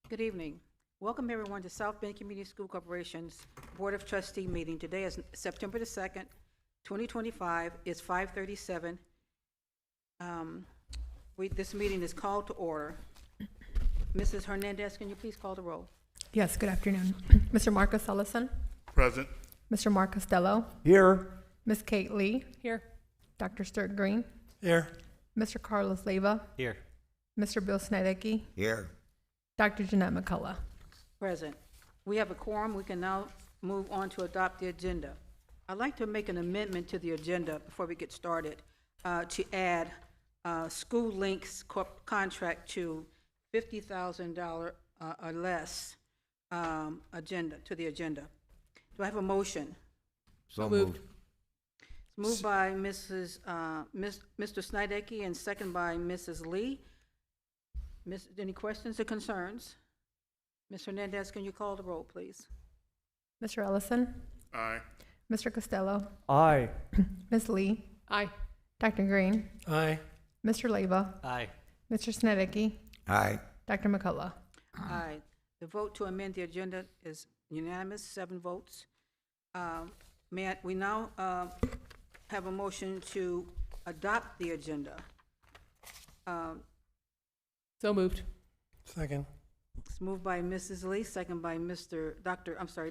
Good evening. Welcome everyone to South Bend Community School Corporation's Board of Trustee meeting. Today is September the 2nd, 2025. It's 5:37. This meeting is called to order. Mrs. Hernandez, can you please call the roll? Yes, good afternoon. Mr. Marcus Ellison, Present. Mr. Mark Costello, Here. Ms. Kate Lee. Here. Dr. Sturt Green, Here. Mr. Carlos Leyva, Here. Mr. Bill Snedecke, Here. Dr. Jeanette McCullough. Present. We have a quorum. We can now move on to adopt the agenda. I'd like to make an amendment to the agenda before we get started to add school links contract to $50,000 or less to the agenda. Do I have a motion? So moved. It's moved by Mr. Snedecke and second by Mrs. Lee. Any questions or concerns? Ms. Hernandez, can you call the roll, please? Mr. Ellison, Aye. Mr. Costello, Aye. Ms. Lee. Aye. Dr. Green, Aye. Mr. Leyva, Aye. Mr. Snedecke, Aye. Dr. McCullough. Aye. The vote to amend the agenda is unanimous, 7 votes. We now have a motion to adopt the agenda. So moved. Second. It's moved by Mrs. Lee, second by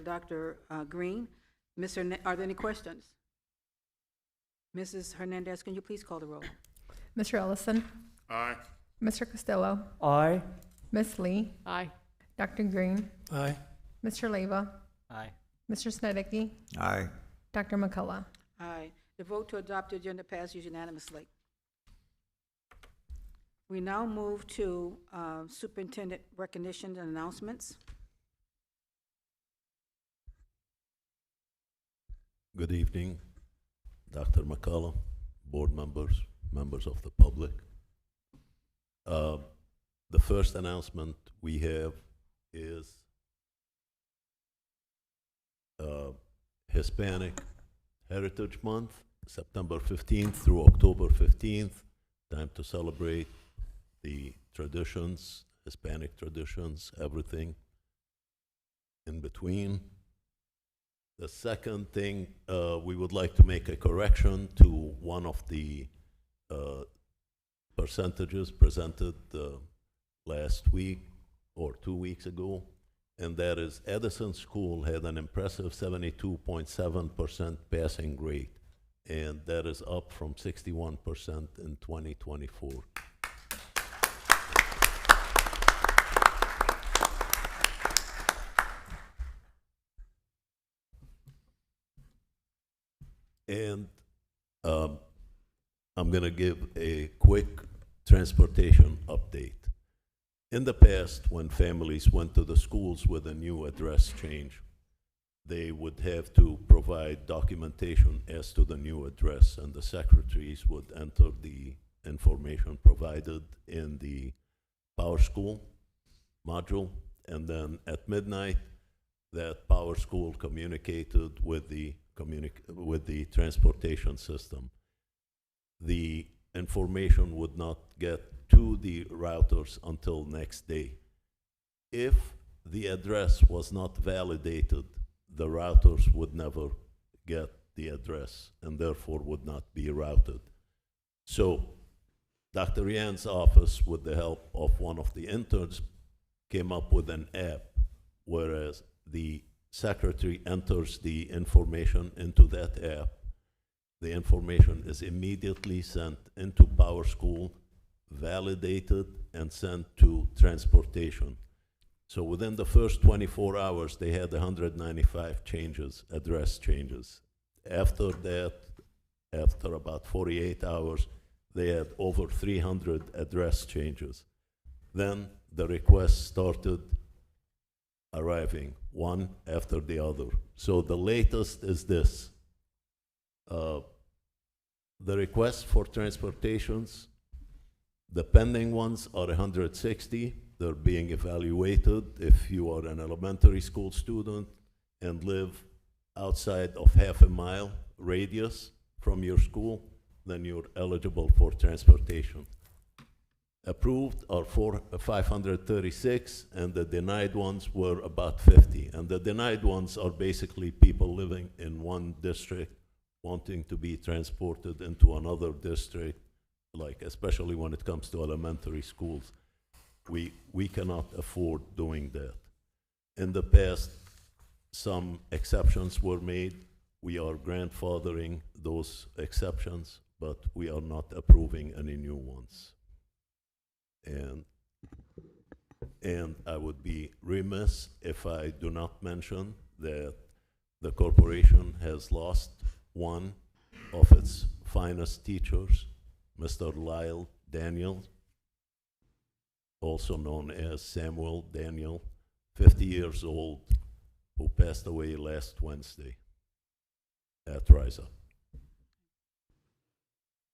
Dr. Green. Are there any questions? Mrs. Hernandez, can you please call the roll? Mr. Ellison, Aye. Mr. Costello, Aye. Ms. Lee. Aye. Dr. Green, Aye. Mr. Leyva, Aye. Mr. Snedecke, Aye. Dr. McCullough. Aye. The vote to adopt the agenda passes unanimously. We now move to superintendent recognition and announcements. Good evening, Dr. McCullough, board members, members of the public. The first announcement we have is Hispanic Heritage Month, September 15th through October 15th, time to celebrate the traditions, Hispanic traditions, everything in between. The second thing, we would like to make a correction to one of the percentages presented last week or 2 weeks ago, and that is Edison School had an impressive 72.7% passing rate, and that is up from 61% in 2024. And I'm going to give a quick transportation update. In the past, when families went to the schools with a new address change, they would have to provide documentation as to the new address, and the secretaries would enter the information provided in the Power School module, and then at midnight, that Power School communicated with the transportation system. The information would not get to the routers until next day. If the address was not validated, the routers would never get the address and therefore would not be routed. So Dr. Yan's office, with the help of one of the interns, came up with an app, whereas the secretary enters the information into that app. The information is immediately sent into Power School, validated, and sent to transportation. So within the first 24 hours, they had 195 changes, address changes. After that, after about 48 hours, they had over 300 address changes. Then the requests started arriving one after the other. So the latest is this. The requests for transportations, the pending ones are 160. They're being evaluated. If you are an elementary school student and live outside of half a mile radius from your school, then you're eligible for transportation. approved are 536, and the denied ones were about 50. And the denied ones are basically people living in one district wanting to be transported into another district, like especially when it comes to elementary schools. We cannot afford doing that. In the past, some exceptions were made. We are grandfathering those exceptions, but we are not approving any new ones. And I would be remiss if I do not mention that the corporation has lost one of its finest teachers, Mr. Lyle Daniel, also known as Samuel Daniel, 50 years old, who passed away last Wednesday at Rise Up.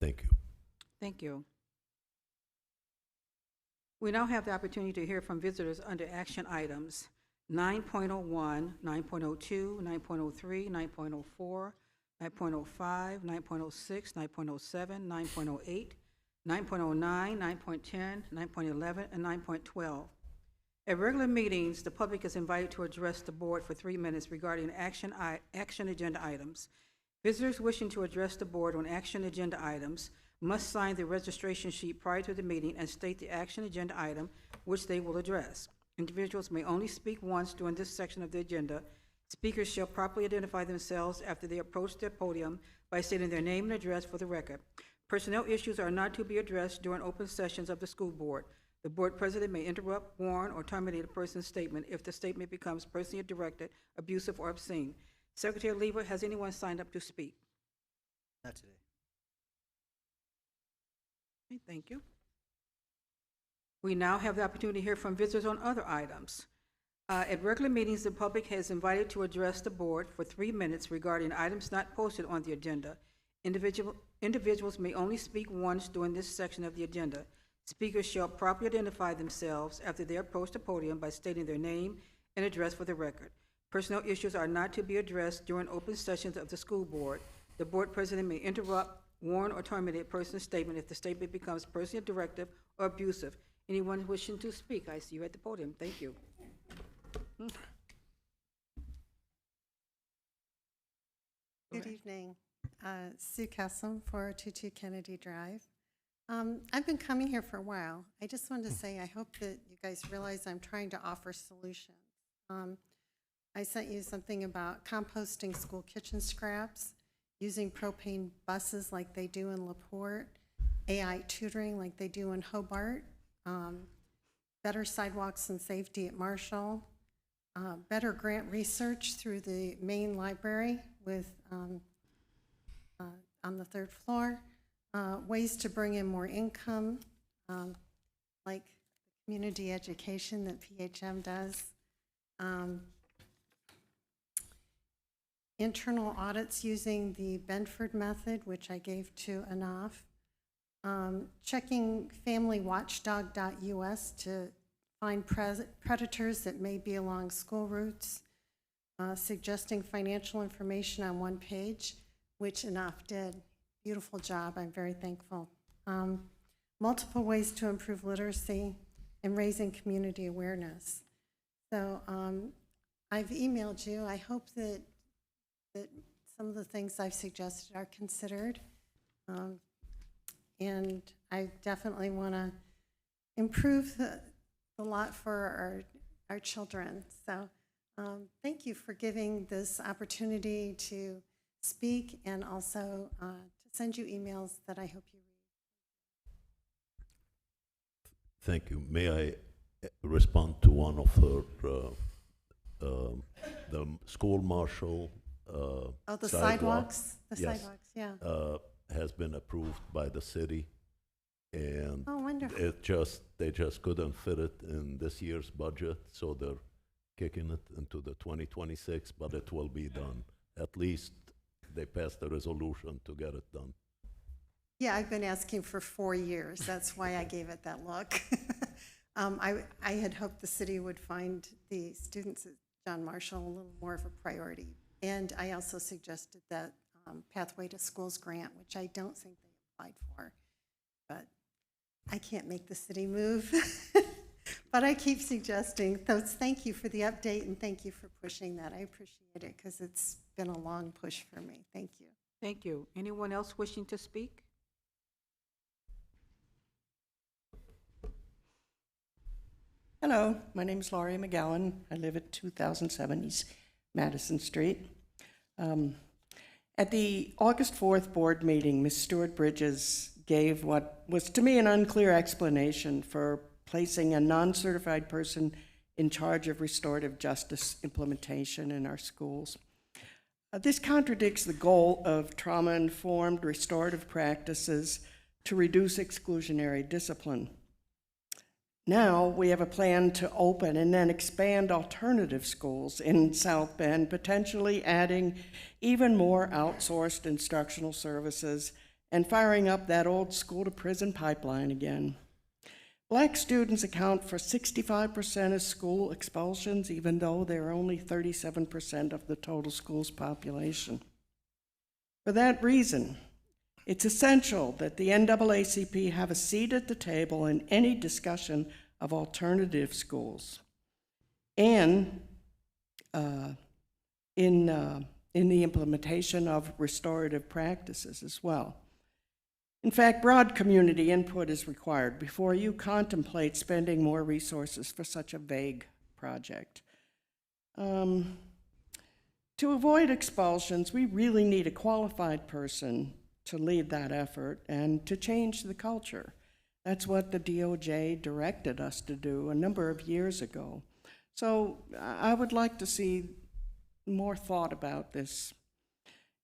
Thank you. Thank you. We now have the opportunity to hear from visitors under action items 9.01, 9.02, 9.03, 9.04, 9.05, 9.06, 9.07, 9.08, 9.09, 9.10, 9.11, and 9.12. At regular meetings, the public is invited to address the board for 3 minutes regarding action agenda items. Visitors wishing to address the board on action agenda items must sign the registration sheet prior to the meeting and state the action agenda item which they will address. Individuals may only speak once during this section of the agenda. Speakers shall properly identify themselves after they approach their podium by stating their name and address for the record. Personnel issues are not to be addressed during open sessions of the school board. The board president may interrupt, warn, or terminate a person's statement if the statement becomes personally directed, abusive, or obscene. Secretary Lever, has anyone signed up to speak? Not today. Okay, thank you. We now have the opportunity to hear from visitors on other items. At regular meetings, the public is invited to address the board for 3 minutes regarding items not posted on the agenda. Individuals may only speak once during this section of the agenda. Speakers shall properly identify themselves after they approach the podium by stating their name and address for the record. Personnel issues are not to be addressed during open sessions of the school board. The board president may interrupt, warn, or terminate a person's statement if the statement becomes personally directive or abusive. Anyone wishing to speak, I see you at the podium. Thank you. Good evening. Sue Kessel, 422 Kennedy Drive. I've been coming here for a while. I just wanted to say I hope that you guys realize I'm trying to offer solutions. I sent you something about composting school kitchen scraps, using propane buses like they do in LaPorte, AI tutoring like they do in Hobart, better sidewalks and safety at Marshall, better grant research through the main library with on the 3rd floor, ways to bring in more income, like community education that PHM does, internal audits using the Benford method, which I gave to Anaf, checking familywatchdog.us to find predators that may be along school routes, suggesting financial information on one page, which Anaf did. Beautiful job, I'm very thankful. Multiple ways to improve literacy and raising community awareness. So I've emailed you. I hope that some of the things I've suggested are considered. And I definitely want to improve the lot for our children. So thank you for giving this opportunity to speak and also to send you emails that I hope you read. Thank you. May I respond to one of her, the school marshal Oh, the sidewalks? The Yes. sidewalks, yeah. Has been approved by the city, and Oh, wonderful. they just couldn't fit it in this year's budget, so they're kicking it into the 2026, but it will be done. At least they passed a resolution to get it done. Yeah, I've been asking for 4 years. That's why I gave it that look. I had hoped the city would find the students at John Marshall a little more of a priority. And I also suggested that Pathway to Schools grant, which I don't think they applied for. But I can't make the city move, but I keep suggesting. So thank you for the update and thank you for pushing that. I appreciate it because it's been a long push for me. Thank you. Thank you. Anyone else wishing to speak? Hello, my name is Laurie McGowan. I live at 2007 East Madison Street. At the August 4th board meeting, Ms. Stewart Bridges gave what was to me an unclear explanation for placing a non-certified person in charge of restorative justice implementation in our schools. This contradicts the goal of trauma-informed restorative practices to reduce exclusionary discipline. Now we have a plan to open and then expand alternative schools in South Bend, potentially adding even more outsourced instructional services and firing up that old school-to-prison pipeline again. Black students account for 65% of school expulsions, even though they're only 37% of the total school's population. For that reason, it's essential that the NAACP have a seat at the table in any discussion of alternative schools and in the implementation of restorative practices as well. In fact, broad community input is required before you contemplate spending more resources for such a vague project. To avoid expulsions, we really need a qualified person to lead that effort and to change the culture. That's what the DOJ directed us to do a number of years ago. So I would like to see more thought about this.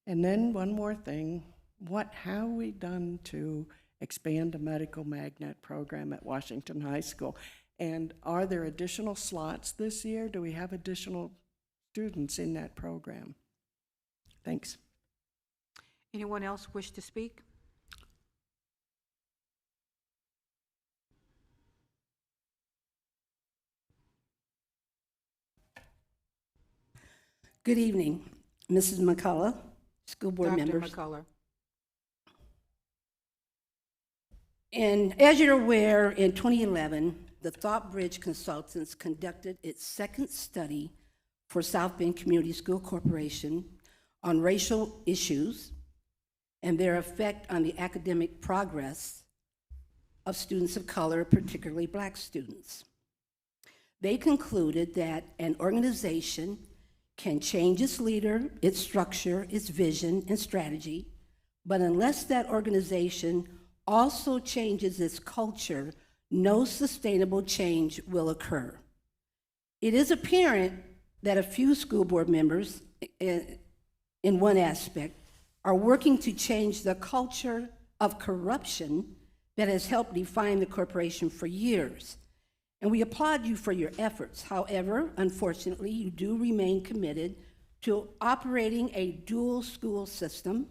And then one more thing, what have we done to expand the medical magnet program at Washington High School? And are there additional slots this year? Do we have additional students in that program? Thanks. Anyone else wish to speak? Good evening, Mrs. McCullough, school board members. Dr. McCullough. And as you're aware, in 2011, the ThoughtBridge Consultants conducted its second study for South Bend Community School Corporation on racial issues and their effect on the academic progress of students of color, particularly Black students. They concluded that an organization can change its leader, its structure, its vision, and strategy, but unless that organization also changes its culture, no sustainable change will occur. It is apparent that a few school board members, in one aspect, are working to change the culture of corruption that has helped define the corporation for years. And we applaud you for your efforts. However, unfortunately, you do remain committed to operating a dual school system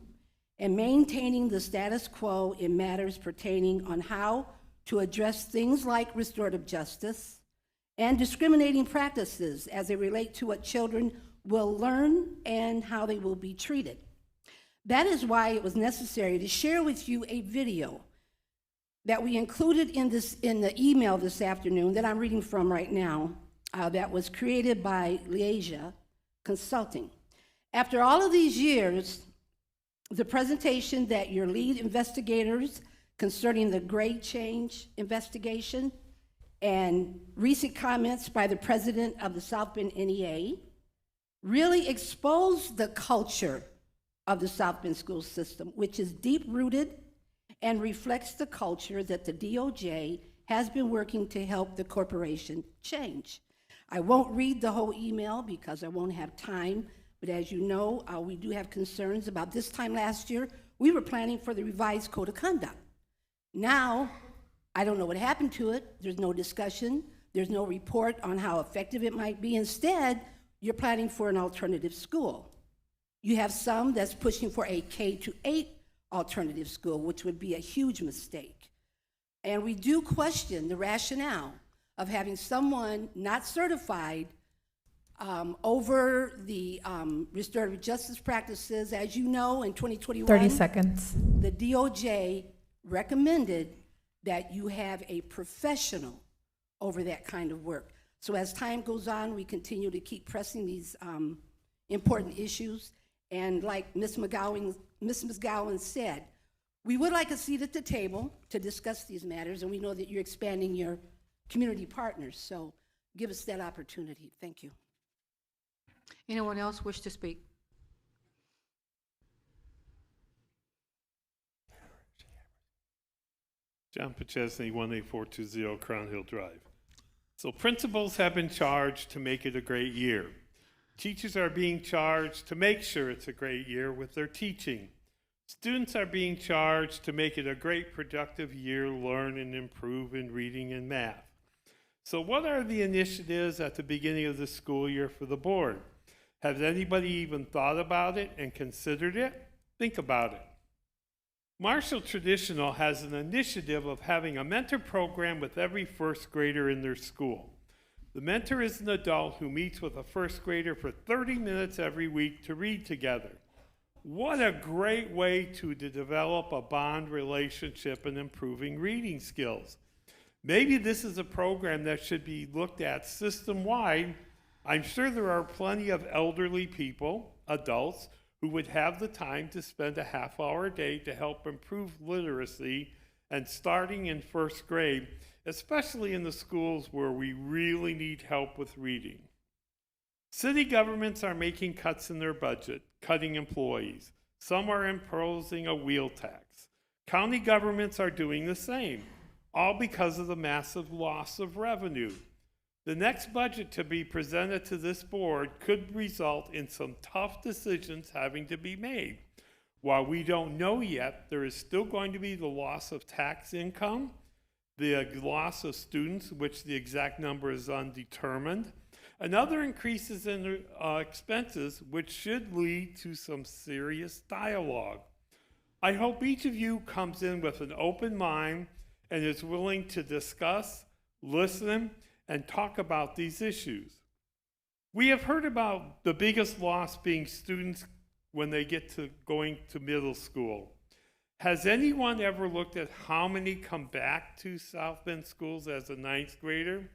and maintaining the status quo in matters pertaining on how to address things like restorative justice and discriminating practices as they relate to what children will learn and how they will be treated. That is why it was necessary to share with you a video that we included in the email this afternoon that I'm reading from right now, that was created by Liasia Consulting. After all of these years, the presentation that your lead investigators concerning the grade change investigation and recent comments by the president of the South Bend NEA really exposed the culture of the South Bend school system, which is deep-rooted and reflects the culture that the DOJ has been working to help the corporation change. I won't read the whole email because I won't have time, but as you know, we do have concerns about this time last year. We were planning for the revised code of conduct. Now, I don't know what happened to it. There's no discussion. There's no report on how effective it might be. Instead, you're planning for an alternative school. You have some that's pushing for a K-8 alternative school, which would be a huge mistake. And we do question the rationale of having someone not certified over the restorative justice practices. As you know, in 2021, 30 seconds. the DOJ recommended that you have a professional over that kind of work. So as time goes on, we continue to keep pressing these important issues. And like Ms. McGowan said, we would like a seat at the table to discuss these matters, and we know that you're expanding your community partners, so give us that opportunity. Thank you. Anyone else wish to speak? John Pachesney, 18420 Crown Hill Drive. So principals have been charged to make it a great year. Teachers are being charged to make sure it's a great year with their teaching. Students are being charged to make it a great productive year, learn and improve in reading and math. So what are the initiatives at the beginning of the school year for the board? Has anybody even thought about it and considered it? Think about it. Marshall Traditional has an initiative of having a mentor program with every first grader in their school. The mentor is an adult who meets with a first grader for 30 minutes every week to read together. What a great way to develop a bond relationship and improving reading skills. Maybe this is a program that should be looked at system-wide. I'm sure there are plenty of elderly people, adults, who would have the time to spend a half hour a day to help improve literacy and starting in first grade, especially in the schools where we really need help with reading. City governments are making cuts in their budget, cutting employees. Some are imposing a wheel tax. County governments are doing the same, all because of the massive loss of revenue. The next budget to be presented to this board could result in some tough decisions having to be made. While we don't know yet, there is still going to be the loss of tax income, the loss of students, which the exact number is undetermined, and other increases in expenses, which should lead to some serious dialogue. I hope each of you comes in with an open mind and is willing to discuss, listen, and talk about these issues. We have heard about the biggest loss being students when they get to going to middle school. Has anyone ever looked at how many come back to South Bend schools as a ninth grader?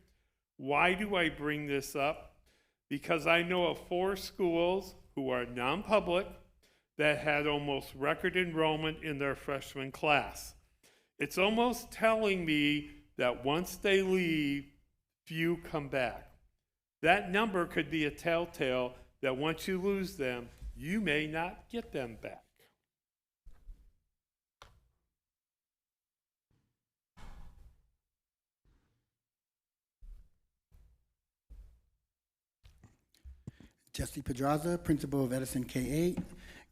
Why do I bring this up? Because I know of 4 schools who are non-public that had almost record enrollment in their freshman class. It's almost telling me that once they leave, few come back. That number could be a telltale that once you lose them, you may not get them back. Jesse Pedraza, principal of Edison K-8.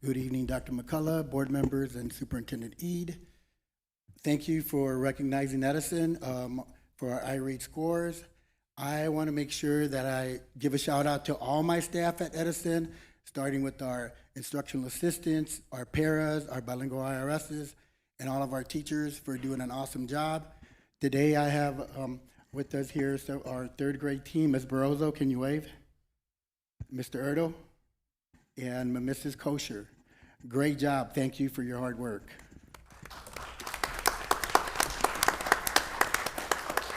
Good evening, Dr. McCullough, board members, and Superintendent Eid. Thank you for recognizing Edison for our iRate scores. I want to make sure that I give a shout out to all my staff at Edison, starting with our instructional assistants, our paras, our bilingual IRSs, and all of our teachers for doing an awesome job. Today I have with us here our 3rd grade team. Ms. Barroso, can you wave? Mr. Erdo and Mrs. Kosher. Great job. Thank you for your hard work.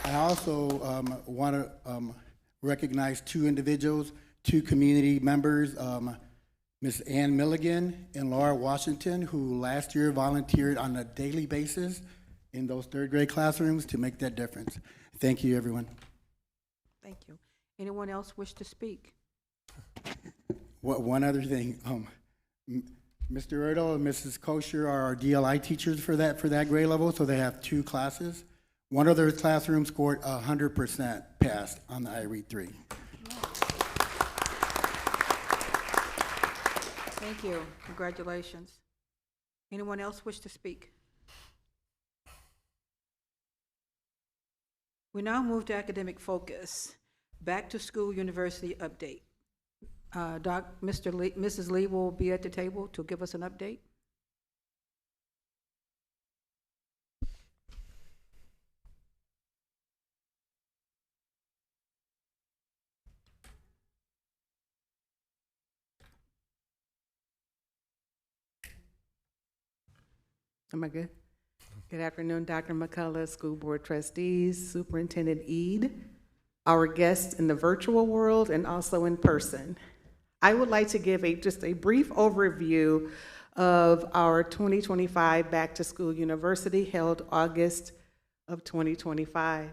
I also want to recognize 2 individuals, 2 community members, Ms. Ann Milligan and Laura Washington, who last year volunteered on a daily basis in those 3rd grade classrooms to make that difference. Thank you, everyone. Thank you. Anyone else wish to speak? One other thing, Mr. Erdo and Mrs. Kosher are our DLI teachers for that grade level, so they have 2 classes. One of their classrooms scored 100% passed on the iRead 3. Thank you. Congratulations. Anyone else wish to speak? We now move to academic focus. Back to school university update. Mrs. Lee will be at the table to give us an update. Am I good? Good afternoon, Dr. McCullough, School Board Trustees, Superintendent Eid, our guests in the virtual world and also in person. I would like to give just a brief overview of our 2025 Back to School University held August of 2025.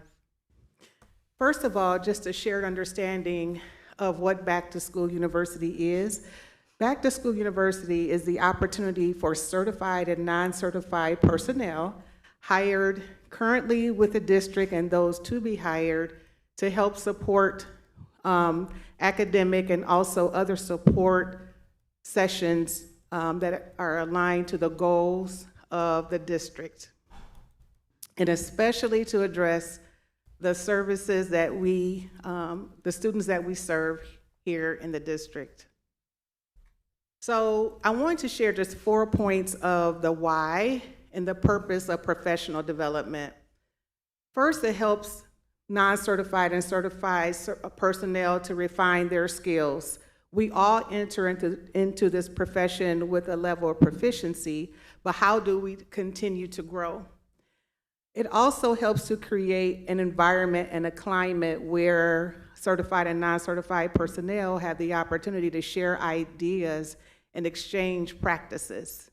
First of all, just a shared understanding of what Back to School University is. Back to School University is the opportunity for certified and non-certified personnel hired currently with the district and those to be hired to help support academic and also other support sessions that are aligned to the goals of the district, and especially to address the services that the students that we serve here in the district. So I want to share just 4 points of the why and the purpose of professional development. First, it helps non-certified and certified personnel to refine their skills. We all enter into this profession with a level of proficiency, but how do we continue to grow? It also helps to create an environment and a climate where certified and non-certified personnel have the opportunity to share ideas and exchange practices.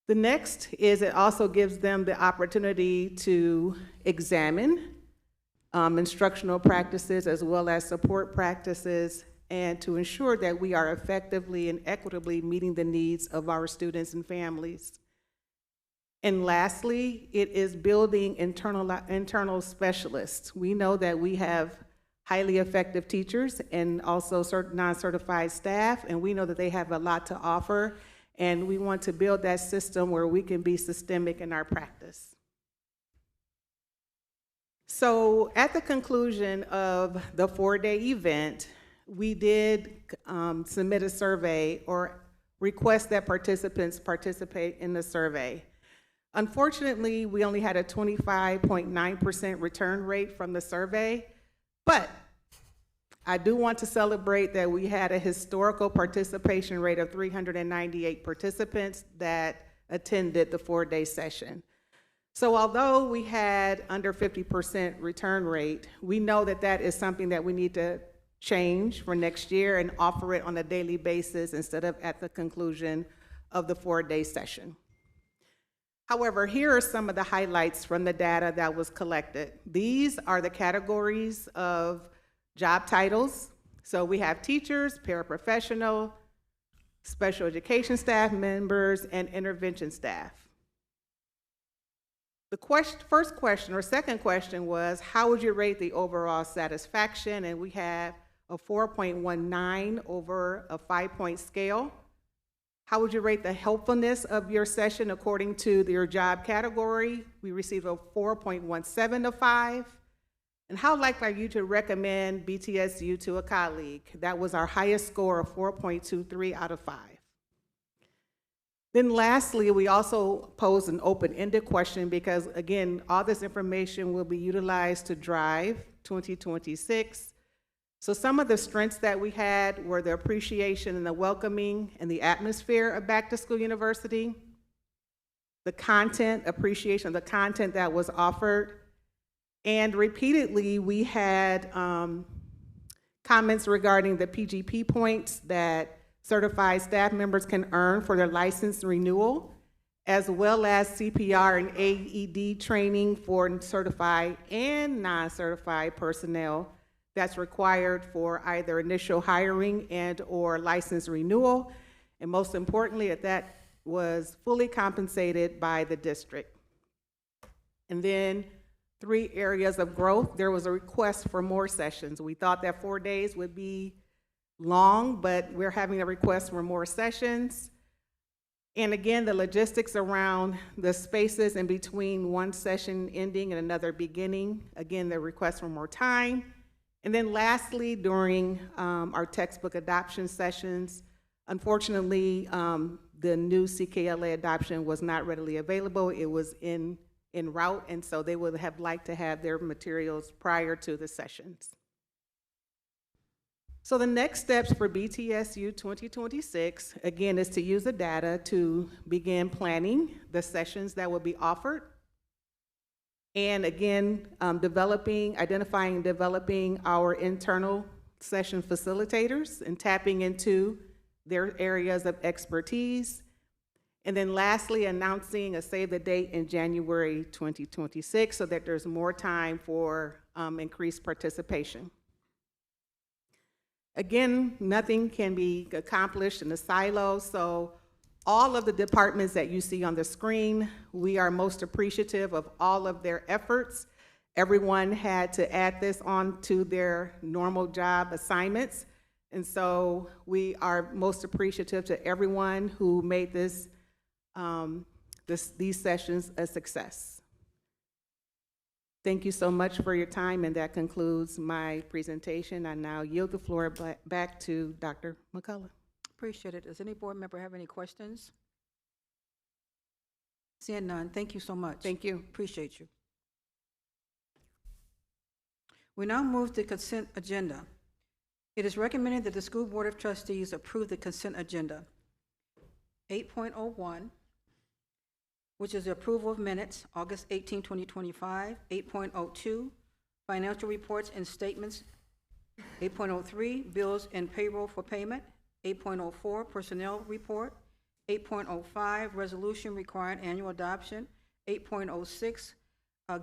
The next is it also gives them the opportunity to examine instructional practices as well as support practices, and to ensure that we are effectively and equitably meeting the needs of our students and families. And lastly, it is building internal specialists. We know that we have highly effective teachers and also non-certified staff, and we know that they have a lot to offer, and we want to build that system where we can be systemic in our practice. So at the conclusion of the 4-day event, we did submit a survey or request that participants participate in the survey. Unfortunately, we only had a 25.9% return rate from the survey, but I do want to celebrate that we had a historical participation rate of 398 participants that attended the 4-day session. So although we had under 50% return rate, we know that that is something that we need to change for next year and offer it on a daily basis instead of at the conclusion of the 4-day session. However, here are some of the highlights from the data that was collected. These are the categories of job titles. So we have teachers, paraprofessional, special education staff members, and intervention staff. The first question or second question was, how would you rate the overall satisfaction? And we have a 4.19 over a 5-point scale. How would you rate the helpfulness of your session according to your job category? We received a 4.17 of 5. And how likely are you to recommend BTSU to a colleague? That was our highest score of 4.23 out of 5. Then lastly, we also posed an open-ended question because, again, all this information will be utilized to drive 2026. So some of the strengths that we had were the appreciation and the welcoming and the atmosphere of Back to School University, the content, appreciation of the content that was offered, and repeatedly we had comments regarding the PGP points that certified staff members can earn for their license renewal, as well as CPR and AED training for certified and non-certified personnel that's required for either initial hiring and or license renewal. And most importantly, that was fully compensated by the district. And then 3 areas of growth. There was a request for more sessions. We thought that 4 days would be long, but we're having a request for more sessions. And again, the logistics around the spaces in between one session ending and another beginning. Again, the request for more time. And then lastly, during our textbook adoption sessions, unfortunately, the new CKLA adoption was not readily available. It was en route, and so they would have liked to have their materials prior to the sessions. So the next steps for BTSU 2026, again, is to use the data to begin planning the sessions that will be offered. And again, identifying and developing our internal session facilitators and tapping into their areas of expertise. And then lastly, announcing a save the date in January 2026 so that there's more time for increased participation. Again, nothing can be accomplished in a silo, so all of the departments that you see on the screen, we are most appreciative of all of their efforts. Everyone had to add this on to their normal job assignments, and so we are most appreciative to everyone who made these sessions a success. Thank you so much for your time, and that concludes my presentation. I now yield the floor back to Dr. McCullough. Appreciate it. Does any board member have any questions? Seeing none, thank you so much. Thank you. Appreciate you. We now move to consent agenda. It is recommended that the School Board of Trustees approve the consent agenda. 8.01, which is the approval of minutes, August 18, 2025. 8.02, financial reports and statements. 8.03, bills and payroll for payment. 8.04, personnel report. 8.05, resolution requiring annual adoption. 8.06,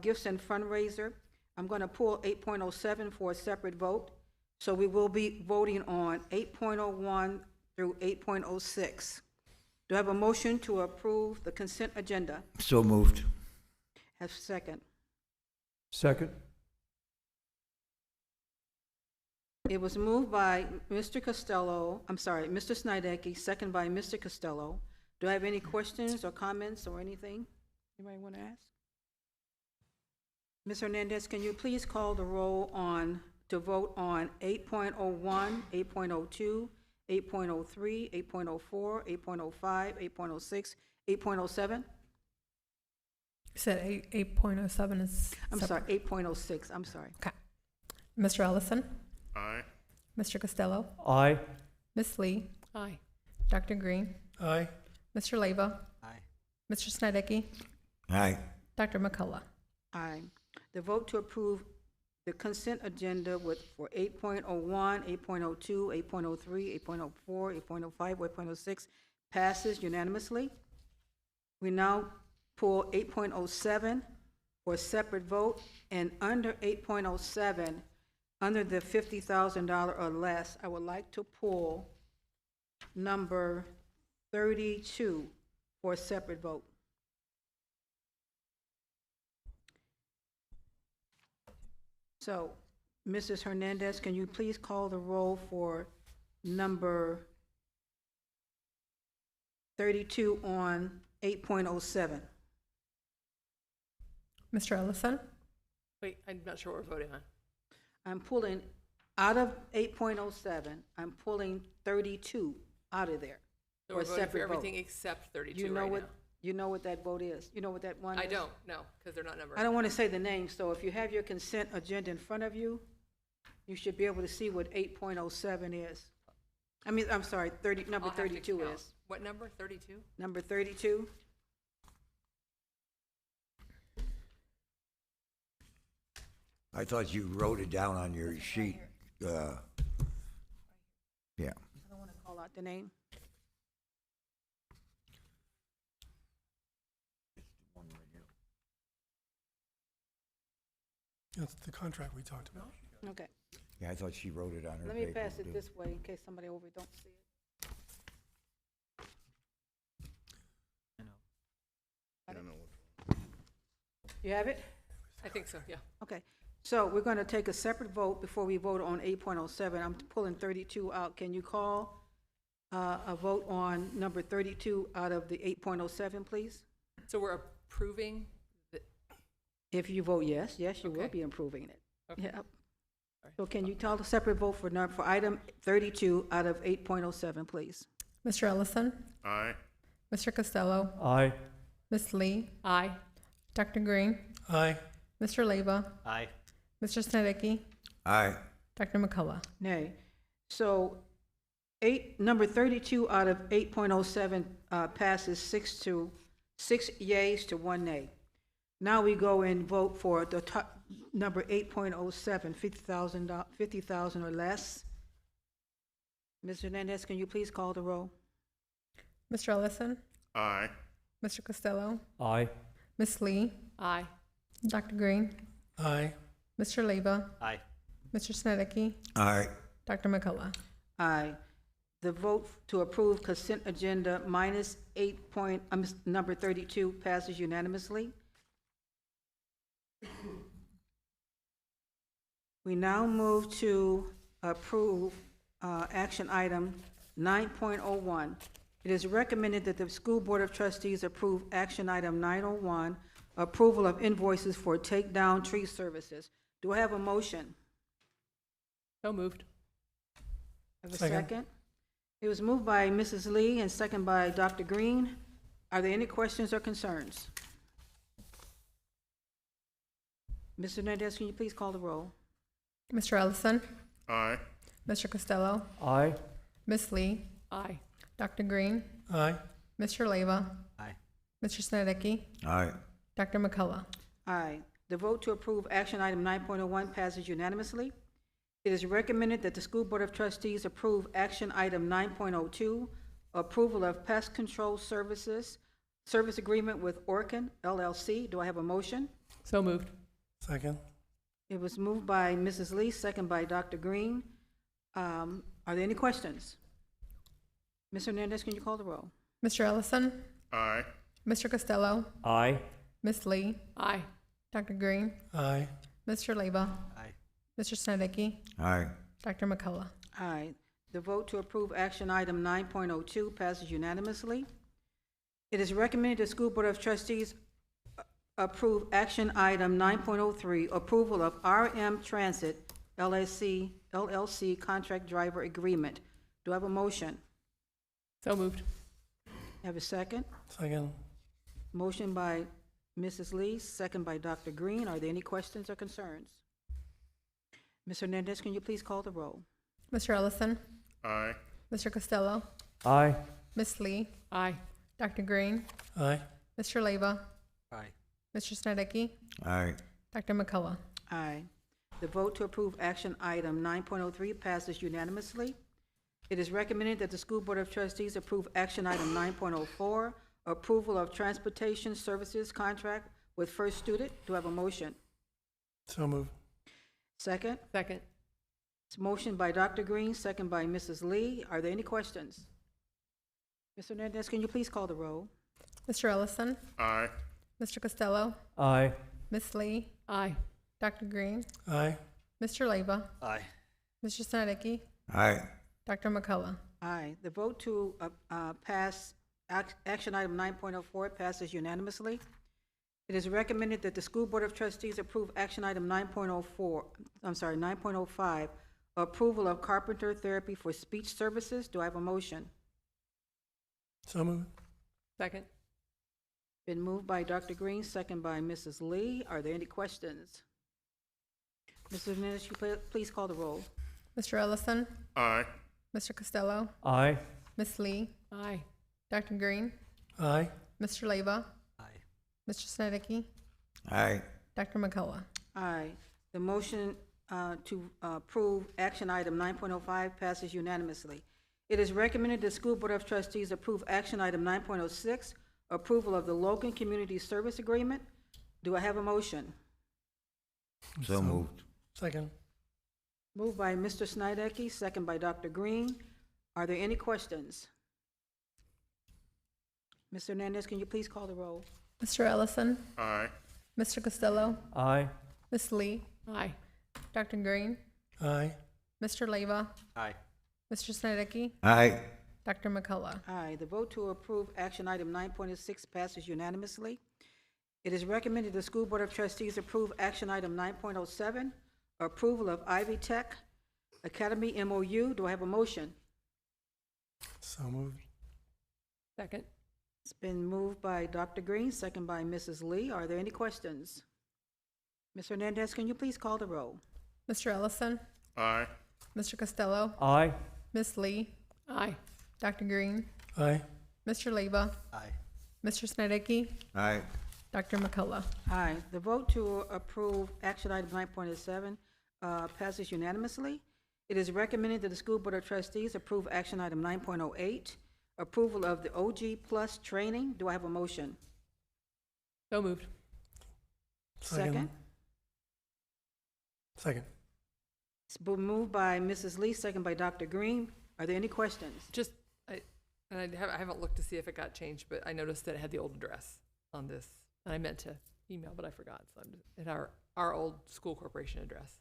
gifts and fundraiser. I'm going to pull 8.07 for a separate vote. So we will be voting on 8.01 through 8.06. Do I have a motion to approve the consent agenda? So moved. Have a second. Second. It was moved by Mr. Snidecki, second by Mr. Costello. Do I have any questions or comments or anything anybody want to ask? Ms. Hernandez, can you please call the roll to vote on 8.01, 8.02, 8.03, 8.04, 8.05, 8.06, 8.07? You said 8.07 is I'm separate. sorry, 8.06, I'm sorry. Okay. Mr. Ellison? Aye. Mr. Costello? Aye. Ms. Lee? Aye. Dr. Green? Aye. Mr. Leyva? Aye. Mr. Snidecki? Aye. Dr. McCullough? Aye. The vote to approve the consent agenda for 8.01, 8.02, 8.03, 8.04, 8.05, 8.06 passes unanimously. We now pull 8.07 for a separate vote, and under 8.07, under the $50,000 or less, I would like to pull number 32 for a separate vote. So, Mrs. Hernandez, can you please call the roll for number 32 on 8.07? Mr. Ellison? Wait, I'm not sure what we're voting on. I'm pulling, out of 8.07, I'm pulling 32 out of there So for we're a voting for separate vote. everything except 32 You know right what, now. you know what that vote is? You know what that one is? I don't, no, because they're not numbered. I don't want to say the name, so if you have your consent agenda in front of you, you should be able to see what 8.07 is. I mean, I'm sorry, number I'll have to 32 count. is. What number, 32? Number 32? I thought you wrote it down on your sheet. Yeah. I don't want to call out the name. That's the contract we talked about. Okay, Yeah, I thought she wrote it on her let paper. me pass it too. this way in case somebody over don't see it. You have it? I think so, yeah. Okay, so we're going to take a separate vote before we vote on 8.07. I'm pulling 32 out. Can you call a vote on number 32 out of the 8.07, please? So we're approving, If you vote yes, yes, you will Okay. be improving it. Okay. Yep. So can you tell the separate vote for item 32 out of 8.07, please? Mr. Ellison? Aye. Mr. Costello? Aye. Ms. Lee? aye. Dr. Green? Aye. Mr. Leyva? Aye. Mr. Snedecki? Aye. Dr. McCullough? Nay. So number 32 out of 8.07 passes 6 yeas to 1 nay. Now we go and vote for the top, number 8.07, $50,000 or less. Mr. Hernandez, can you please call the roll? Mr. Ellison? Aye. Mr. Costello? Aye. Ms. Lee? Aye. Dr. Green? Aye. Mr. Leba? Aye. Mr. Snedecke? Aye. Dr. McCullough? Aye. The vote to approve consent agenda minus number 32 passes unanimously. We now move to approve action item 9.01. It is recommended that the School Board of Trustees approve action item 901, approval of invoices for takedown tree services. Do I have a motion? So moved. Have a Second. second? It was moved by Mrs. Lee and second by Dr. Green. Are there any questions or concerns? Mr. Hernandez, can you please call the roll? Mr. Ellison? Aye. Mr. Costello? Aye. Ms. Lee? Aye. Dr. Green? Aye. Mr. Leba? Aye. Mr. Snedecke? Aye. Dr. McCullough? Aye. The vote to approve action item 9.01 passes unanimously. It is recommended that the School Board of Trustees approve action item 9.02, approval of pest control services, service agreement with Orkin LLC. Do I have a motion? So moved. Second. It was moved by Mrs. Lee, second by Dr. Green. Are there any questions? Ms. Hernandez, can you call the roll? Mr. Ellison? Aye. Mr. Costello? Aye. Ms. Lee? Aye. Dr. Green? Aye. Mr. Leba? Aye. Mr. Snedecke? Aye. Dr. McCullough? Aye. The vote to approve action item 9.02 passes unanimously. It is recommended the School Board of Trustees approve action item 9.03, approval of RM Transit LLC contract driver agreement. Do I have a motion? So moved. Have a second? Second. Motion by Mrs. Lee, second by Dr. Green. Are there any questions or concerns? Ms. Hernandez, can you please call the roll? Mr. Ellison? Aye. Mr. Costello? Aye. Ms. Lee? Aye. Dr. Green? Aye. Mr. Leba? Aye. Mr. Snedecke? Aye. Dr. McCullough? Aye. The vote to approve action item 9.03 passes unanimously. It is recommended that the School Board of Trustees approve action item 9.04, approval of transportation services contract with First Student. Do I have a motion? So moved. Second? Second. It's motion by Dr. Green, second by Mrs. Lee. Are there any questions? Mr. Hernandez, can you please call the roll? Mr. Ellison? Aye. Mr. Costello? Aye. Ms. Lee? Aye. Dr. Green? Aye. Mr. Leba? Aye. Mr. Snedecke? Aye. Dr. McCullough? Aye. The vote to pass action item 9.04 passes unanimously. It is recommended that the School Board of Trustees approve action item 9.05, approval of carpenter therapy for speech services. Do I have a motion? So moved. Second. Been moved by Dr. Green, second by Mrs. Lee. Are there any questions? Mr. Hernandez, please call the roll. Mr. Ellison? Aye. Mr. Costello? Aye. Ms. Lee? Aye. Dr. Green? Aye. Mr. Leba? Aye. Mr. Snedecke? Aye. Dr. McCullough? Aye. The motion to approve action item 9.05 passes unanimously. It is recommended the School Board of Trustees approve action item 9.06, approval of the Logan Community Service Agreement. Do I have a motion? So moved. Second. Moved by Mr. Snedecke, second by Dr. Green. Are there any questions? Mr. Hernandez, can you please call the roll? Mr. Ellison? Aye. Mr. Costello? Aye. Ms. Lee? Aye. Dr. Green? Aye. Mr. Leba? Aye. Mr. Snedecke? Aye. Dr. McCullough? Aye. The vote to approve action item 9.06 passes unanimously. It is recommended the School Board of Trustees approve action item 9.07, approval of Ivy Tech Academy MOU. Do I have a motion? So moved. Second. It's been moved by Dr. Green, second by Mrs. Lee. Are there any questions? Ms. Hernandez, can you please call the roll? Mr. Ellison? Aye. Mr. Costello, Aye. Miss Lee, Aye. Dr. Green, Aye. Mr. Leva, Aye. Mr. Snedecke, Aye. Dr. McCullough. Aye. The vote to approve action item 9.7 passes unanimously. It is recommended that the School Board of Trustees approve action item 9.08, approval of the OG Plus training. Do I have a motion? So moved. Second. Second. It's been moved by Mrs. Lee, second by Dr. Green. Are there any questions? Just, I haven't looked to see if it got changed, but I noticed that it had the old address on this. And I meant to email, but I forgot. So I'm just, it had our old school corporation address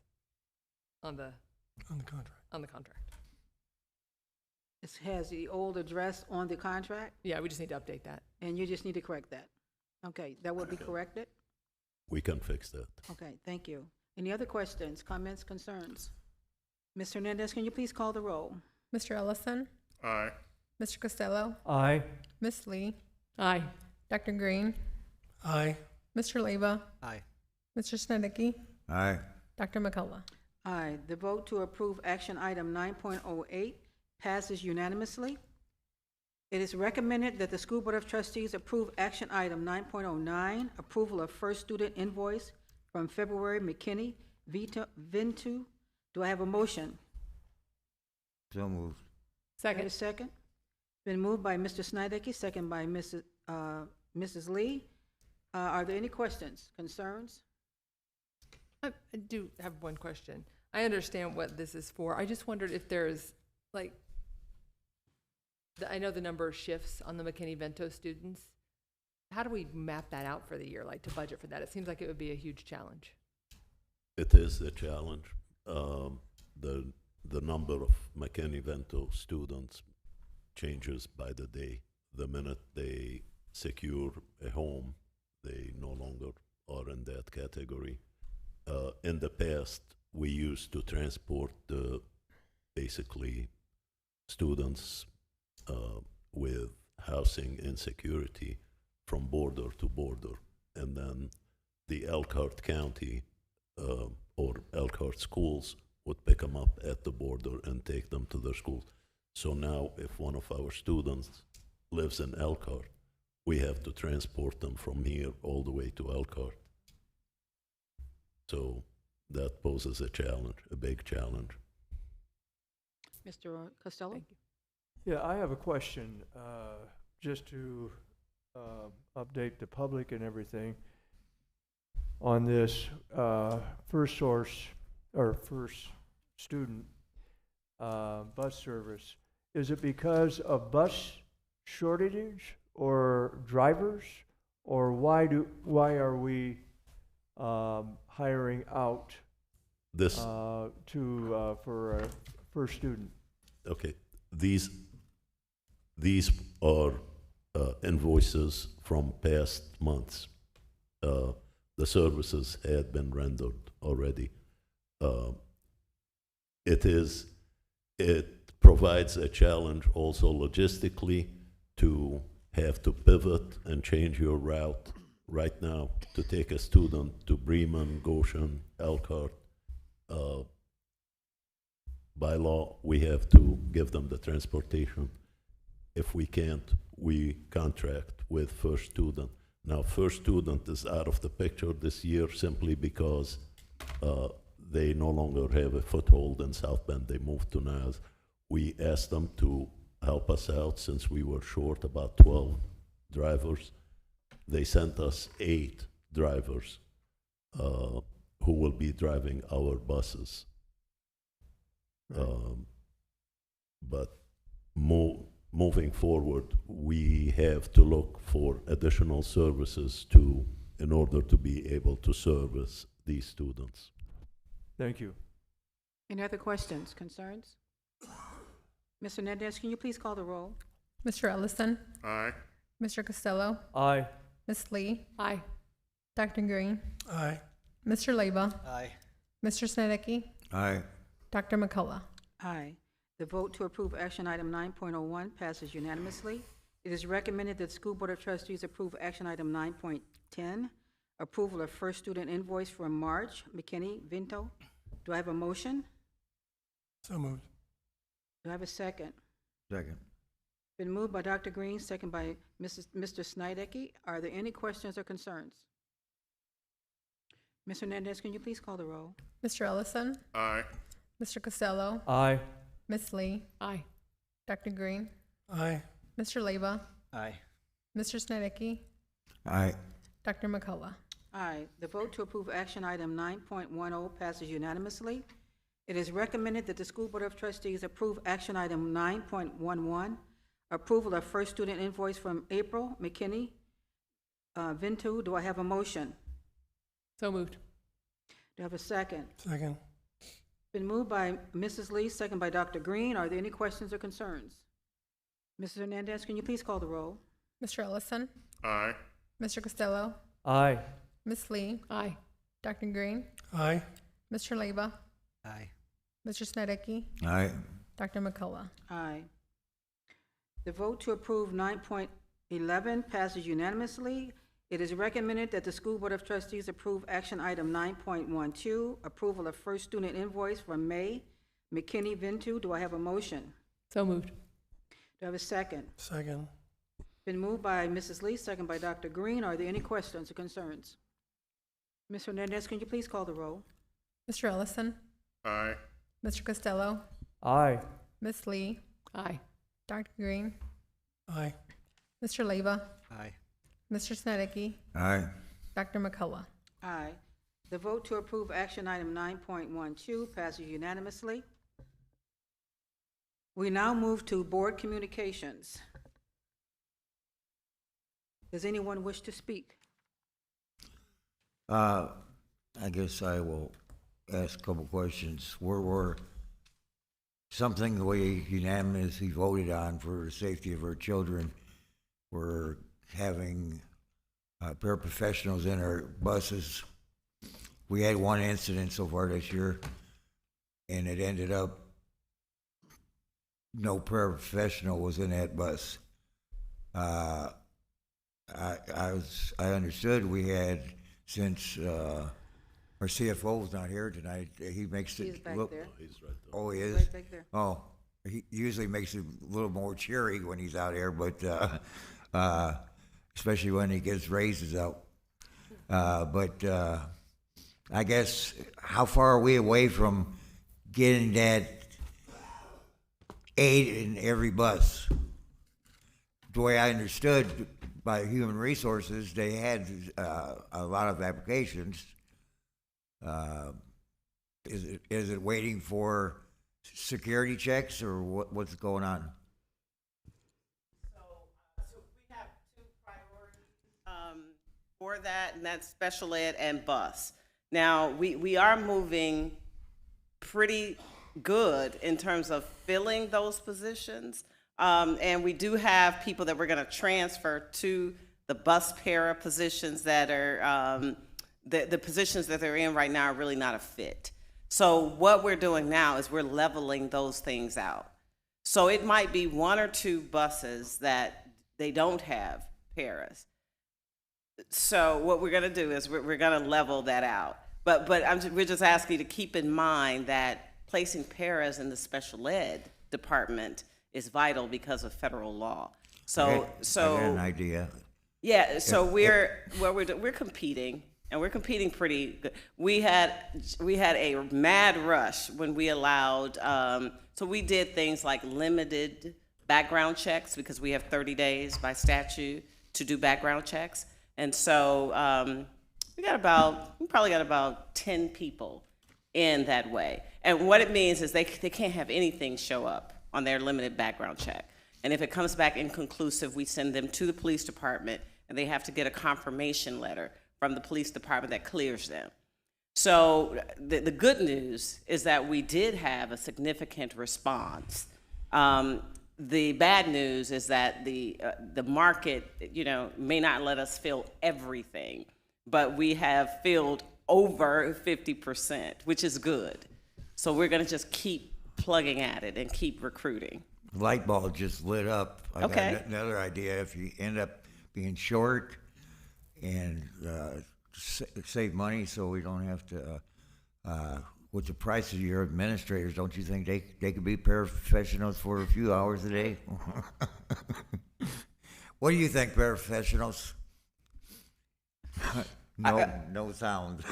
on the On the contract. contract. It has the old address on the contract, Yeah, we just need to update that. and you just need to correct that. Okay, that will be corrected? We can fix that. Okay, thank you. Any other questions, comments, concerns? Mr. Hernandez, can you please call the roll? Mr. Ellison, Aye. Mr. Costello, Aye. Miss Lee, Aye. Dr. Green, Aye. Mr. Leva, Aye. Mr. Snedecke, Aye. Dr. McCullough. Aye. The vote to approve action item 9.08 passes unanimously. It is recommended that the School Board of Trustees approve action item 9.09, approval of first student invoice from February McKinney Vintu. Do I have a motion? So moved. Do I have a Second. second? Been moved by Mr. Snideki, second by Mrs. Lee. Are there any questions, concerns? I do have one question. I understand what this is for. I just wondered if there's, like, I know the number of shifts on the McKinney-Vento students. How do we map that out for the year, like to budget for that? It seems like it would be a huge challenge. It is a challenge. The number of McKinney-Vento students changes by the day. The minute they secure a home, they no longer are in that category. In the past, we used to transport basically students with housing insecurity from border to border, and then the Elkhart County or Elkhart schools would pick them up at the border and take them to their schools. So now, if one of our students lives in Elkhart, we have to transport them from here all the way to Elkhart. So that poses a challenge, a big challenge. Mr. Costello? Thank you. Yeah, I have a question, just to update the public and everything on this first source or first student bus service. Is it because of bus shortage or drivers, or why are we hiring out This, for a first student? okay, these are invoices from past months. The services had been rendered already. It provides a challenge also logistically to have to pivot and change your route right now to take a student to Bremen, Goshen, Elkhart. By law, we have to give them the transportation. If we can't, we contract with First Student. Now, First Student is out of the picture this year simply because they no longer have a foothold in South Bend. They moved to Naz. We asked them to help us out since we were short about 12 drivers. They sent us 8 drivers who will be driving our buses. But moving forward, we have to look for additional services in order to be able to service these students. Thank you. Any other questions, concerns? Mr. Hernandez, can you please call the roll? Mr. Ellison, Aye. Mr. Costello, Aye. Miss Lee, Aye. Dr. Green, Aye. Mr. Leva, Aye. Mr. Snedecke, Aye. Dr. McCullough. Aye. The vote to approve action item 9.01 passes unanimously. It is recommended that the School Board of Trustees approve action item 9.10, approval of first student invoice for March, McKinney-Vento. Do I have a motion? So moved. Do I have a second? Second. Been moved by Dr. Green, second by Mr. Snydecki. Are there any questions or concerns? Ms. Hernandez, can you please call the roll? Mr. Ellison? Aye. Mr. Costello? Aye. Ms. Lee? Aye. Dr. Green? Aye. Mr. Leyva? Aye. Mr. Snedecki? Aye. Dr. McCullough? Aye. The vote to approve action item 9.10 passes unanimously. It is recommended that the School Board of Trustees approve action item 9.11, approval of first student invoice from April McKinney, Vintu. Do I have a motion? So moved. Do I have a second? Second. Been moved by Mrs. Lee, second by Dr. Green. Are there any questions or concerns? Mrs. Hernandez, can you please call the roll? Mr. Ellison? Aye. Mr. Costello? Aye. Ms. Lee? Aye. Dr. Green? Aye. Mr. Leyva? Aye. Mr. Snedecki? Aye. Dr. McCullough? Aye. The vote to approve 9.11 passes unanimously. It is recommended that the School Board of Trustees approve action item 9.12, approval of first student invoice from May McKinney Vintu. Do I have a motion? So moved. Do I have a second? Second. Been moved by Mrs. Lee, second by Dr. Green. Are there any questions or concerns? Ms. Hernandez, can you please call the roll? Mr. Ellison? Aye. Mr. Costello? Aye. Ms. Lee? Aye. Dr. Green? Aye. Mr. Leyva? Aye. Mr. Snedecki? Aye. Dr. McCullough? Aye. The vote to approve action item 9.12 passes unanimously. We now move to board communications. Does anyone wish to speak? I guess I will ask a couple questions. Were something we unanimously voted on for the safety of our children, we're having paraprofessionals in our buses. We had one incident so far this year, and it ended up no paraprofessional was in that bus. I understood we had, since our CFO was not here tonight, he makes He's it back look. there. He's right there. Oh, he is? Right back there. Oh, he usually makes it a little more cheery when he's out here, but especially when he gets raises out. But I guess, how far are we away from getting that aid in every bus? The way I understood by Human Resources, they had a lot of applications. Is it waiting for security checks, or what's going on? So we have two priorities for that, and that's special ed and bus. Now, we are moving pretty good in terms of filling those positions. And we do have people that we're going to transfer to the bus para positions that are, the positions that they're in right now are really not a fit. So what we're doing now is we're leveling those things out. So it might be one or two buses that they don't have paras. So what we're going to do is we're going to level that out. But we're just asking you to keep in mind that placing paras in the special ed department is vital because of federal law. So I got an idea. yeah, so we're competing, and we're competing pretty good. We had a mad rush when we allowed. So we did things like limited background checks because we have 30 days by statute to do background checks, and so we probably got about 10 people in that way. And what it means is they can't have anything show up on their limited background check. And if it comes back inconclusive, we send them to the police department, and they have to get a confirmation letter from the police department that clears them. So the good news is that we did have a significant response. The bad news is that the market, may not let us fill everything, but we have filled over 50%, which is good. So we're going to just keep plugging at it and keep recruiting. Light bulb just lit up. I Okay. got another idea. If you end up being short and save money so we don't have to with the price of your administrators, don't you think they could be paraprofessionals for a few hours a day? What do you think, paraprofessionals? No sound.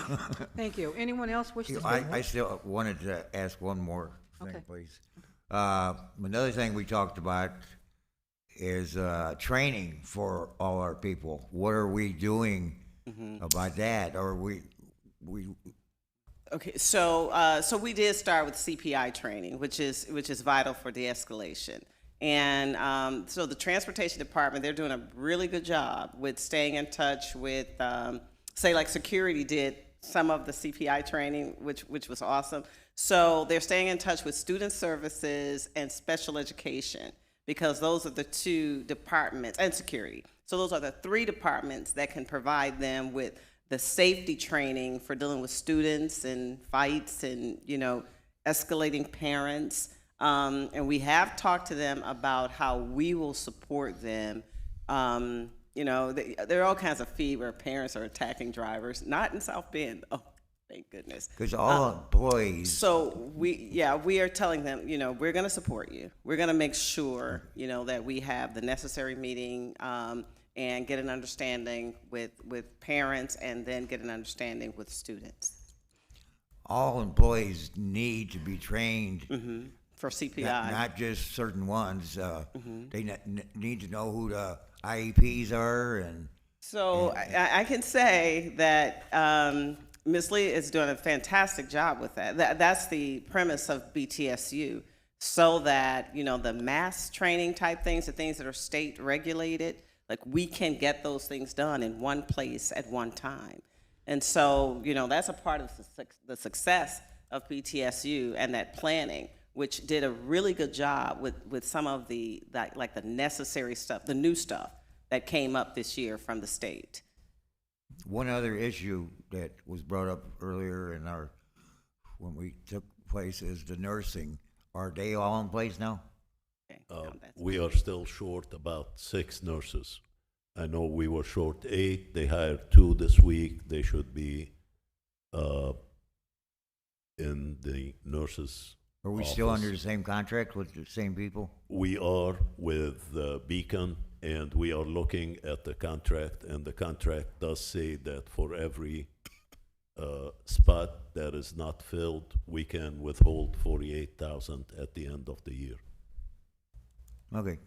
Thank you. Anyone else wish to speak? I still wanted to ask one more thing, Okay. please. Another thing we talked about is training for all our people. What are we doing about that? Or we Okay, so we did start with CPI training, which is vital for de-escalation. And so the transportation department, they're doing a really good job with staying in touch with, say like security did some of the CPI training, which was awesome. So they're staying in touch with student services and special education, because those are the two departments, and security. So those are the three departments that can provide them with the safety training for dealing with students and fights and, escalating parents. And we have talked to them about how we will support them. There are all kinds of feed where parents are attacking drivers, not in South Bend. Oh, thank goodness. because all employees. So we are telling them, we're going to support you. We're going to make sure, that we have the necessary meeting and get an understanding with parents, and then get an understanding with students. All employees need to be trained. For CPI. Not just certain ones. They need to know who the IEPs are and. So I can say that Ms. Lee is doing a fantastic job with that. That's the premise of BTSU, so that, the mass training type things, the things that are state regulated, like we can get those things done in one place at one time. And so, that's a part of the success of BTSU and that planning, which did a really good job with some of the necessary stuff, the new stuff that came up this year from the state. One other issue that was brought up earlier when we took place is the nursing. Are they all in place now? Okay, We are still short about 6 nurses. I know we were short 8. They hired 2 this week. They should be in the nurses' Are we still office. under the same contract with the same people? We are with Beacon, and we are looking at the contract, and the contract does say that for every spot that is not filled, we can withhold $48,000 at the end of the year. Okay.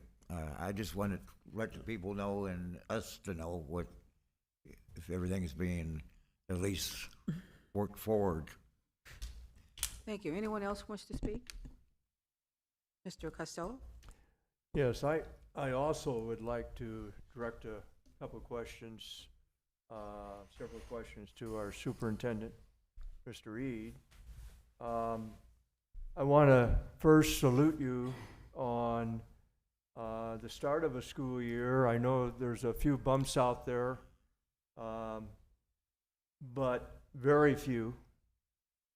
I just wanted to let the people know and us to know if everything is being at least worked forward. Thank you. Anyone else wish to speak? Mr. Costello? Yes, I also would like to direct a couple of questions, several questions to our superintendent, Mr. Ead. I want to first salute you on the start of a school year. I know there's a few bumps out there, but very few.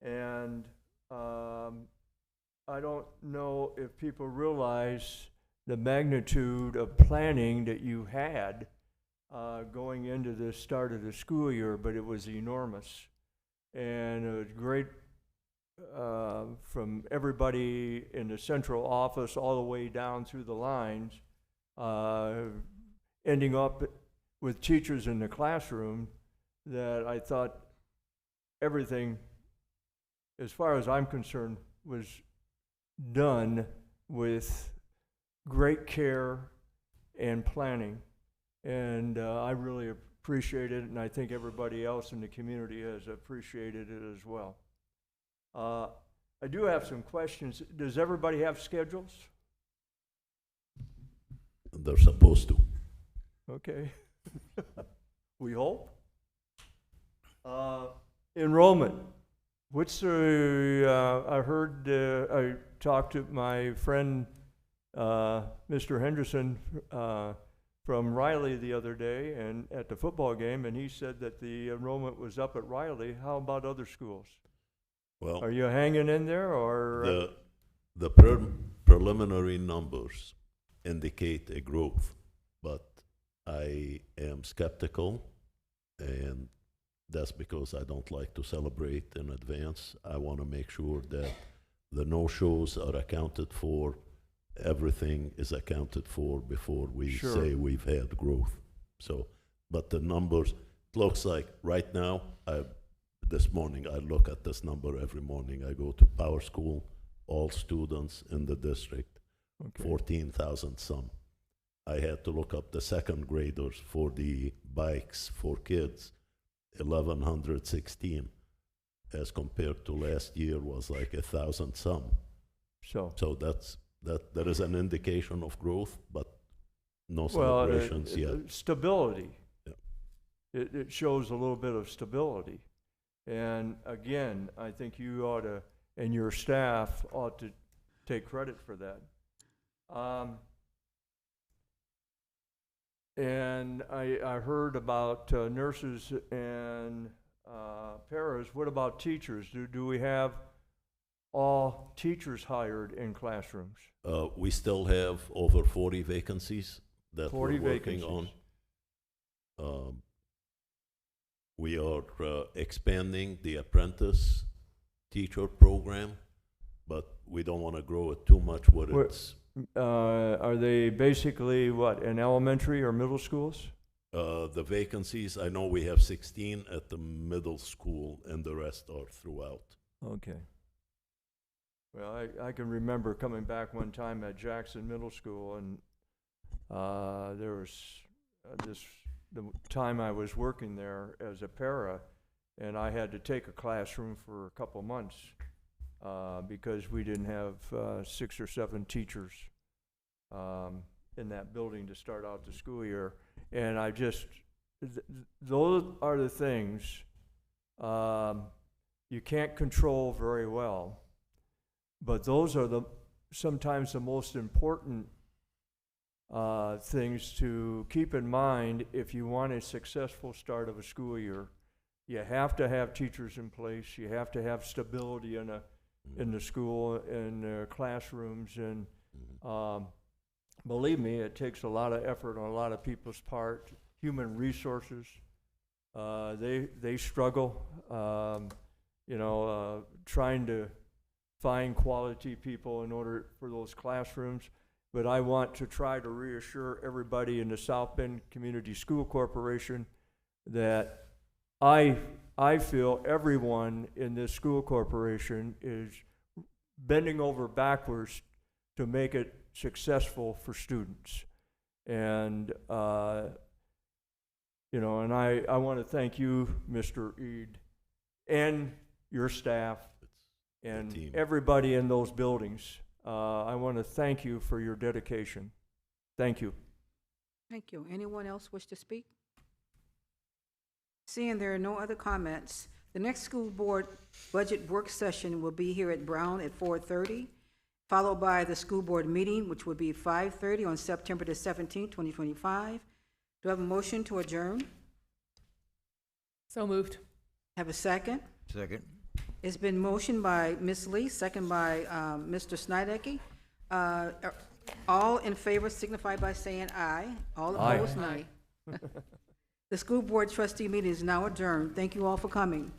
And I don't know if people realize the magnitude of planning that you had going into the start of the school year, but it was enormous. And it was great from everybody in the central office all the way down through the lines, ending up with teachers in the classroom, that I thought everything, as far as I'm concerned, was done with great care and planning. And I really appreciate it, and I think everybody else in the community has appreciated it as well. I do have some questions. Does everybody have schedules? They're supposed to. Okay. We hope. Enrollment. What's I heard, I talked to my friend, Mr. Henderson, from Riley the other day, and at the football game, and he said that the enrollment was up at Riley. How about other schools? Well, Are you hanging in there, or? the preliminary numbers indicate a growth, but I am skeptical, and That's because I don't like to celebrate in advance. I want to make sure that the no-shows are accounted for, everything is accounted for before we Sure. say we've had growth. So, but the numbers, it looks like right now, this morning, I look at this number every morning. I go to Power School, all students in the district, Okay. 14,000 some. I had to look up the second graders for the bikes for kids, 1,116, as compared to last year was like 1,000 some. So, So that is an indication of growth, but no well, celebrations yet. stability. Yeah. It shows a little bit of stability. And again, I think you ought to, and your staff ought to take credit for that. And I heard about nurses and paras. What about teachers? Do we have all teachers hired in classrooms? We still have over 40 vacancies that 40 we're working vacancies. on. We are expanding the apprentice teacher program, but we don't want to grow it too much where Where- it's, Are they basically what, in elementary or middle schools? the vacancies, I know we have 16 at the middle school and the rest are throughout. Okay. Well, I can remember coming back one time at Jackson Middle School, and there was the time I was working there as a para, and I had to take a classroom for a couple months because we didn't have 6 or 7 teachers in that building to start out the school year. And I just, those are the things you can't control very well. But those are sometimes the most important things to keep in mind if you want a successful start of a school year. You have to have teachers in place. You have to have stability in the school, in the classrooms, and believe me, it takes a lot of effort on a lot of people's part. Human resources, they struggle, trying to find quality people in order for those classrooms. But I want to try to reassure everybody in the South Bend Community School Corporation that I feel everyone in this school corporation is bending over backwards to make it successful for students. And, and I want to thank you, Mr. Eid, and your staff, and team. everybody in those buildings. I want to thank you for your dedication. Thank you. Thank you. Anyone else wish to speak? Seeing there are no other comments, the next school board budget work session will be here at Brown at 4:30, followed by the school board meeting, which will be 5:30 on September the 17th, 2025. Do I have a motion to adjourn? So moved. Have a second? Second. It's been motioned by Ms. Lee, second by Mr. Snidecki. All in favor signify by saying aye. All Aye. opposed, nay. The school board trustee meeting is now adjourned. Thank you all for coming.